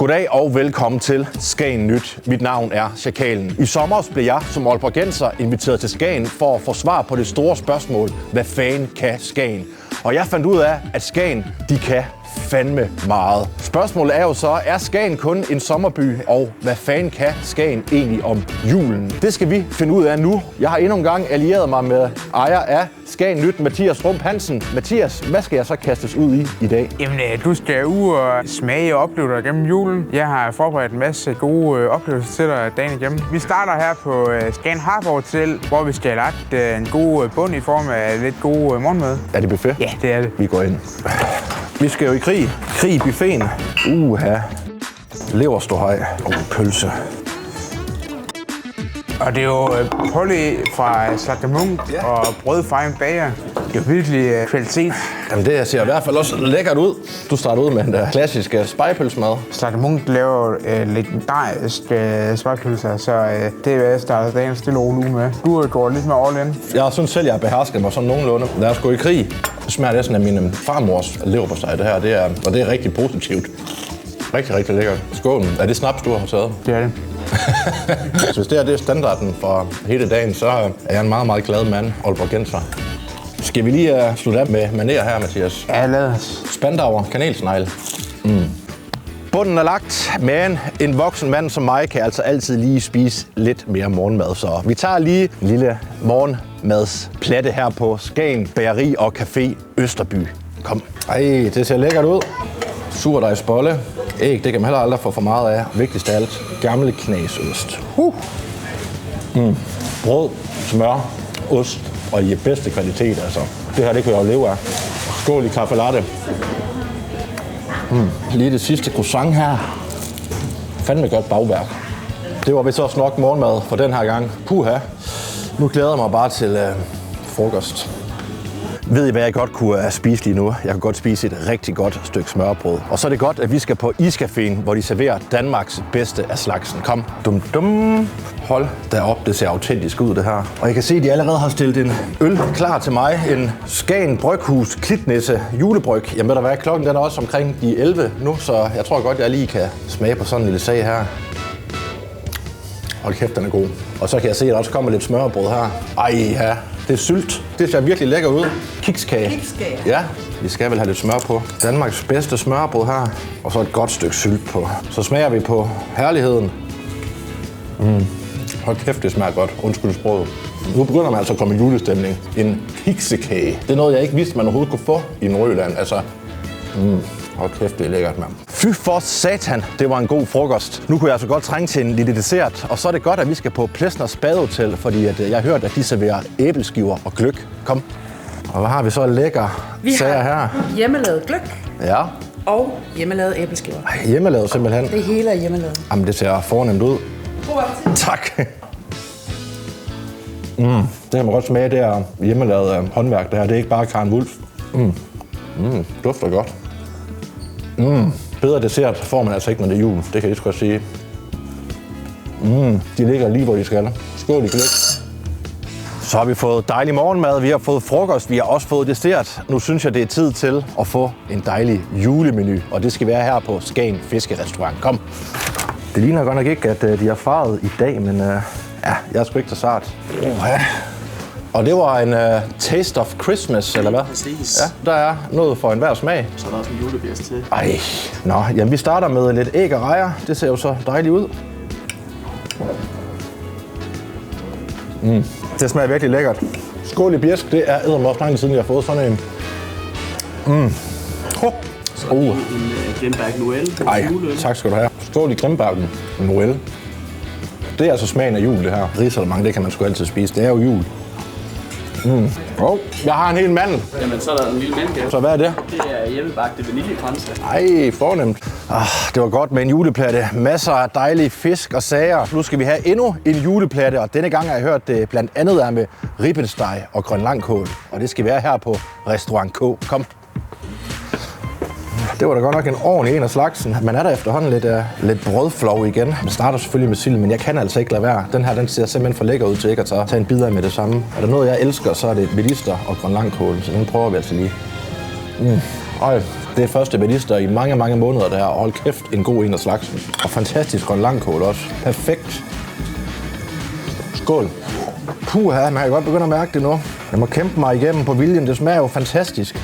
Goddag og velkommen til Skagen Nyt. Mit navn er Sjakalen. I sommer blev jeg som aalborgenser inviteret til Skagen for at få svar på det store spørgsmål, hvad fanden kan Skagen? Og jeg fandt ud af, at Skagen, de kan fandme meget. Spørgsmålet er jo så, er Skagen kun en sommerby, og hvad fanden kan Skagen egentlig om julen? Det skal vi finde ud af nu. Jeg har endnu en gang allieret mig med ejer af Skagen Nyt, Mathias Rump Hansen. Mathias, hvad skal jeg så kastes ud i dag? Jamen, du skal ud og smage og opleve dig gennem julen. Jeg har forberedt en masse gode oplevelser til dig dagen igennem. Vi starter her på Skagen Harbor Hotel, hvor vi skal have lagt en god bund i form af lidt god morgenmad. Er det buffet? Ja, det er det. Vi går ind. Vi skal jo i krig. Krig i buffeten. Leverståhej og pølse. Og det er jo pålæg fra Slagter Munch og brød fra en bager. Det er jo virkelig kvalitet. Jamen det ser i hvert fald også lækkert ud. Du starter ud med den der klassiske spegepølsemad. Slagter Munch laver legendarisk spegepølser, så det er hvad jeg starter dagen stille og roligt med. Du går lidt med all in. Jeg synes selv, jeg behersker mig sådan nogenlunde. Lad os gå i krig. Det smager næsten af min farmors leverpostej, det her. Og det er rigtig positivt. Rigtig, rigtig lækkert. Skålen. Er det snaps, du har taget? Det er det. Så hvis det er standarden for hele dagen, så er jeg en meget, meget glad mand, aalborgenser. Skal vi lige slutte af med manér her, Mathias? Ja, lad os. Spandauer, kanelsnegle. Bunden er lagt, men en voksen mand som mig kan altså altid lige spise lidt mere morgenmad. Så vi tager lige en lille morgenmadsplatte her på Skagen Bageri og Café Østerby. Kom. Ej, det ser lækkert ud. Surdejsbolle. Æg, det kan man heller aldrig få for meget af. Vigtigst af alt, gamle knasost. Brød, smør, ost og i bedste kvalitet, altså. Det her, det kan jeg jo leve af. Skål i kaffe latte. Lige det sidste croissant her. Fandme godt bagværk. Det var vist også nok morgenmad for den her gang. Puha. Nu glæder jeg mig bare til frokost. Ved I, hvad jeg godt kunne spise lige nu? Jeg kan godt spise et rigtig godt stykke smørbrød. Og så er det godt, at vi skal på Iscaféen, hvor de serverer Danmarks bedste af slagsen. Kom. Dum. Hold derop, det ser autentisk ud det her. Og jeg kan se, at de allerede har stillet en øl klar til mig. En Skagen Bryghus Klitnisse julebryg. Jamen ved du hvad, klokken den er også omkring de 11 nu, så jeg tror godt, jeg lige kan smage på sådan en lille sag her. Hold kæft, den er god. Og så kan jeg se, at der også kommer lidt smørbrød her. Ej ja, det er sylt. Det ser virkelig lækker ud. Kikskage. Kikskage? Ja, vi skal vel have lidt smør på. Danmarks bedste smørbrød her. Og så et godt stykke sylt på. Så smager vi på herligheden. Hold kæft, det smager godt. Undskyld sproget. Nu begynder man altså at komme i julestemning. En kiksekage. Det er noget, jeg ikke vidste, man overhovedet kunne få i Nordjylland. Altså, hold kæft, det er lækkert, mand. Fy for satan, det var en god frokost. Nu kunne jeg altså godt trænge til en lille dessert. Og så er det godt, at vi skal på Plesners Badehotel, fordi at jeg har hørt, at de serverer æbleskiver og gløgg. Kom. Og hvad har vi så lækker sager her? Hjemmelavet gløgg Ja. og hjemmelavet æbleskiver. Ej, hjemmelavet simpelthen. Det hele er hjemmelavet. Jamen, det ser fornemt ud. God appetit. Tak. Det kan man godt smage, det er hjemmelavet håndværk. Det her, det er ikke bare Karen Wulff. Dufter godt. Bedre dessert får man altså ikke, når det er jul. Det kan jeg lige så godt sige. De ligger lige, hvor de skal. Skål i gløgg. Så har vi fået dejlig morgenmad, vi har fået frokost, vi har også fået dessert. Nu synes jeg, det er tid til at få en dejlig julemenu, og det skal være her på Skagen Fiskerestaurant. Kom. Det ligner godt nok ikke, at de har faret i dag, men jeg er sgu ikke så sart. Og det var en Taste of Christmas, eller hvad? Præcis. Ja, der er noget for enhver smag. Så er der også en julebjæs til. Ej, nå, jamen vi starter med lidt æg og rejer. Det ser jo så dejligt ud. Det smager virkelig lækkert. Skål i bjæsk, det er eddermame også lang tid siden, jeg har fået sådan en. Så er en Grimberg Noel. Ej, tak skal du have. Skål i Grimbergen Noel. Det er altså smagen af jul, det her. Risalemang, det kan man sgu altid spise. Det er jo jul. Jeg har en hel mandel. Jamen, så er der en lille mandgave. Så hvad er det? Det er hjemmebagte vaniljekranse. Ej, fornemt. Det var godt med en juleplatte. Masser af dejlige fisk og sager. Nu skal vi have endnu en juleplatte, og denne gang har jeg hørt, det blandt andet er med ribbensteg og grønlangkål. Og det skal være her på Restaurant K. Kom. Det var da godt nok en ordentlig en af slagsen. Man er der efterhånden lidt brødflov igen. Man starter selvfølgelig med sild, men jeg kan altså ikke lade være. Den her, den ser simpelthen for lækker ud til ikke at tage en bid af med det samme. Er der noget, jeg elsker, så er det medister og grønlangkål, så den prøver vi altså lige. Ej, Det er første medister i mange, mange måneder der. Hold kæft, en god en af slagsen. Og fantastisk grøn langkål også. Perfekt. Skål. Puha, man kan godt begynde at mærke det nu. Jeg må kæmpe mig igennem på viljen. Det smager jo fantastisk.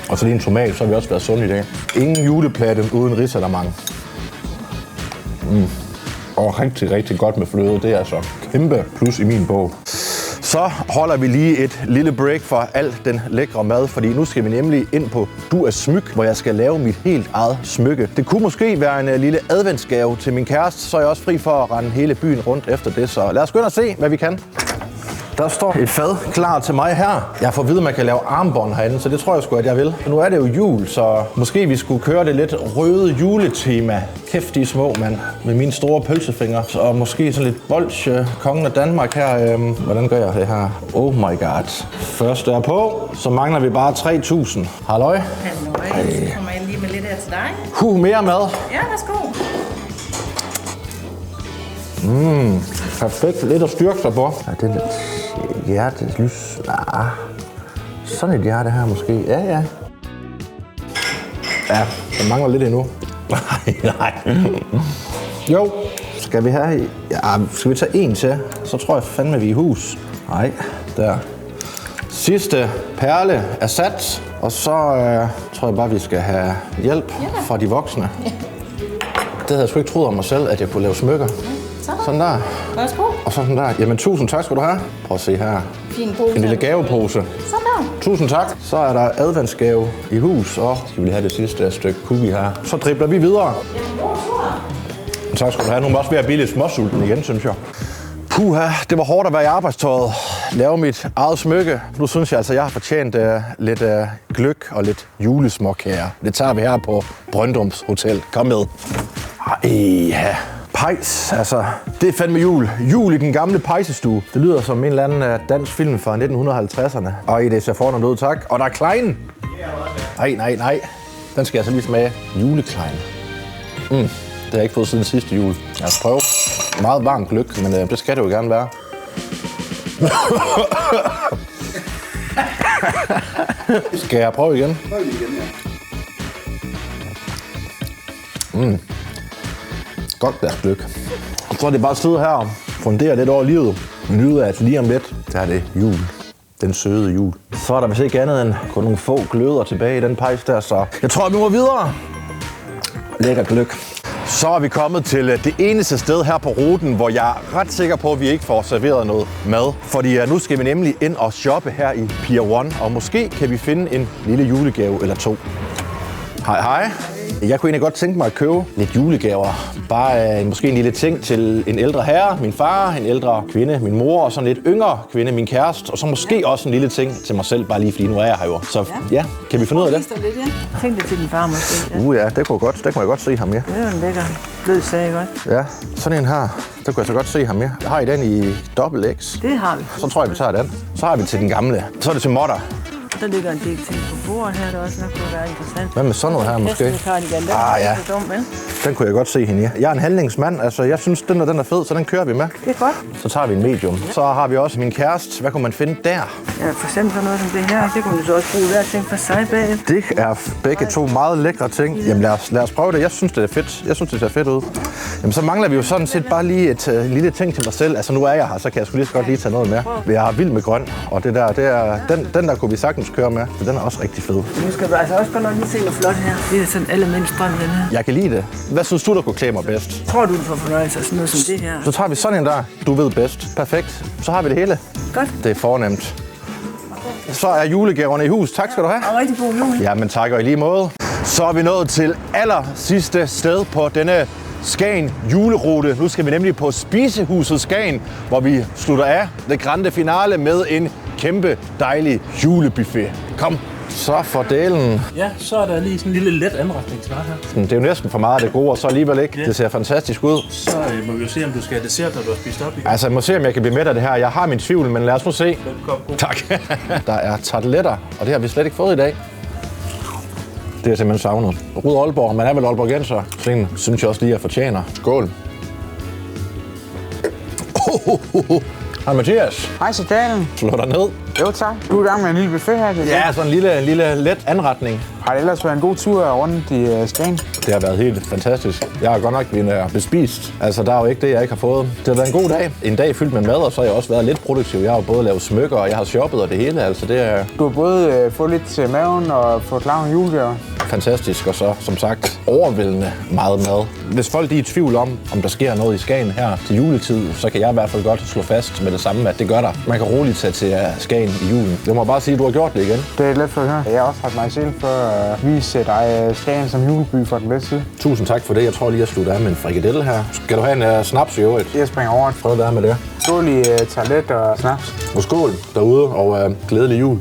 Og så lige en tomat, så har vi også været sunde i dag. Ingen juleplatte uden risalamande. Og rigtig, rigtig godt med fløde. Det er altså kæmpe plus i min bog. Så holder vi lige et lille break for al den lækre mad, fordi nu skal vi nemlig ind på Du er Smyk, hvor jeg skal lave mit helt eget smykke. Det kunne måske være en lille adventsgave til min kæreste, så er jeg også fri for at rende hele byen rundt efter det. Så lad os gå ind og se, hvad vi kan. Der står et fad klar til mig her. Jeg får at vide, at man kan lave armbånd herinde, så det tror jeg sgu, at jeg vil. Nu er det jo jul, så måske vi skulle køre det lidt røde juletema. Kæft, de små, mand. Med mine store pølsefingre. Så måske sådan lidt bolsje. Kongen af Danmark her. Hvordan gør jeg det her? Oh my god. Først er på, så mangler vi bare 3.000. Halløj. Halløj. Så kommer jeg lige med lidt her til dig. Mere mad. Ja, værsgo. Perfekt. Lidt at styrke sig på. Ja, det er lidt hjertelys. Ah, sådan et hjerte her måske. Ja. Ja, der mangler lidt endnu. Nej. Jo, skal vi have... Ja, skal vi tage en til? Så tror jeg fandme, vi er i hus. Nej, der. Sidste perle er sat. Og så tror jeg bare, vi skal have hjælp fra de voksne. Det havde jeg sgu ikke troet om mig selv, at jeg kunne lave smykker. Sådan der. Værsgo. Og sådan der. Jamen, tusind tak skal du have. Prøv at se her. Fin pose. En lille gavepose. Sådan der. Tusind tak. Så er der adventsgave i hus, og skal vi lige have det sidste stykke cookie her. Så dribler vi videre. Tak skal du have. Nu må også være billigt småsulten igen, synes jeg. Puha, det var hårdt at være i arbejdstøjet. Lave mit eget smykke. Nu synes jeg altså, jeg har fortjent lidt gløgg og lidt julesmåkager. Det tager vi her på Brøndums Hotel. Kom med. Ja. Pejs, altså, det er fandme jul. Jul i den gamle pejsestue. Det lyder som en eller anden dansk film fra 1950'erne. Og det ser fornemt ud, tak. Og der er Klein. Nej. Den skal jeg så lige smage. Juleklein. Det har jeg ikke fået siden sidste jul. Jeg har prøvet. Meget varmt gløgg, men det skal det jo gerne være. Skal jeg prøve igen? Prøv igen, ja. Godt deres gløgg. Og så er det bare at sidde her og fundere lidt over livet. Nyde at lige om lidt, der er det jul. Den søde jul. Så er der vist ikke andet end kun nogle få gløder tilbage i den pejs der, så jeg tror, vi må videre. Lækker gløgg. Så er vi kommet til det eneste sted her på ruten, hvor jeg er ret sikker på, at vi ikke får serveret noget mad. Fordi nu skal vi nemlig ind og shoppe her i Pier 1, og måske kan vi finde en lille julegave eller to. Hej. Jeg kunne egentlig godt tænke mig at købe lidt julegaver. Bare måske en lille ting til en ældre herre, min far, en ældre kvinde, min mor, og sådan en lidt yngre kvinde, min kæreste. Og så måske også en lille ting til mig selv, bare lige fordi nu er jeg her jo. Så ja, kan vi finde ud af det? Tænk det til din far måske. Ja, det kunne jeg godt se ham med. Det er jo en lækker blød sag, godt? Ja, sådan en her, der kunne jeg så godt se ham med. Jeg har I den i dobbelt X. Det har vi. Så tror jeg, vi tager den. Så har vi til den gamle. Så er det til modder. Der ligger en del ting på bordet her, der også nok kunne være interessant. Hvad med sådan noget her måske? Ja. Den kunne jeg godt se hende i. Jeg er en handlingsmand, altså jeg synes, den er fed, så den kører vi med. Det er godt. Så tager vi en medium. Ja. Så har vi også min kæreste. Hvad kunne man finde der? Ja, for eksempel sådan noget som det her. Det kunne du så også bruge hver ting for sig bag. Det er begge to meget lækre ting. Jamen lad os prøve det. Jeg synes, det er fedt. Jeg synes, det ser fedt ud. Jamen så mangler vi jo sådan set bare lige et lille ting til mig selv. Altså nu er jeg her, så kan jeg sgu lige så godt lige tage noget med. Jeg er vild med grøn, og det er den der kunne vi sagtens køre med. Den er også rigtig fed. Nu skal du altså også godt nok lige se, hvor flot her. Det er sådan allermindst drøm, den her. Jeg kan lide det. Hvad synes du, der kunne klæde mig bedst? Tror du får fornøjelse af sådan noget som det her? Så tager vi sådan en der. Du ved bedst. Perfekt. Så har vi det hele. Godt. Det er fornemt. Så er julegaverne i hus. Tak skal du have. Og rigtig god jul. Jamen tak, og i lige måde. Så er vi nået til aller sidste sted på denne Skagen julerute. Nu skal vi nemlig på Spisehuset Skagen, hvor vi slutter af det grande finale med en kæmpe dejlig julebuffet. Kom. Så for delen. Ja, så er der lige sådan en lille let anretning til dig her. Det er jo næsten for meget af det gode, og så alligevel ikke. Ja. Det ser fantastisk ud. Så må vi jo se, om du skal have dessert, når du har spist op igen. Altså, jeg må se, om jeg kan blive mæt af det her. Jeg har min tvivl, men lad os nu se. Velkommen. Tak. Der er tarteletter, og det har vi slet ikke fået i dag. Det er simpelthen savnet. Rud Aalborg, man er vel Aalborgenser. Sådan synes jeg også lige, jeg fortjener. Skål. Hej Mathias. Hej så Daniel. Slå dig ned. Jo tak. Du er i gang med en lille buffet her. Ja, sådan en lille let anretning. Har det ellers været en god tur rundt i Skagen? Det har været helt fantastisk. Jeg har godt nok blevet bespist. Altså, der er jo ikke det, jeg ikke har fået. Det har været en god dag. En dag fyldt med mad, og så har jeg også været lidt produktiv. Jeg har jo både lavet smykker, og jeg har shoppet og det hele. Altså, det er Du har både fået lidt til maven og fået klar nogle julegaver. fantastisk, og så, som sagt, overvældende meget mad. Hvis folk er i tvivl om der sker noget i Skagen her til juletid, så kan jeg i hvert fald godt slå fast med det samme, at det gør der. Man kan roligt tage til Skagen i julen. Jeg må bare sige, at du har gjort det igen. Det er let for at høre. Jeg har også haft mig i selv for at vise dig Skagen som juleby for den bedste side. Tusind tak for det. Jeg tror lige, at slutte af med en frikadelle her. Skal du have en snaps i øvrigt? Jeg springer over. Prøv at være med det. Skål i toilet og snaps. Og skål derude, og glædelig jul.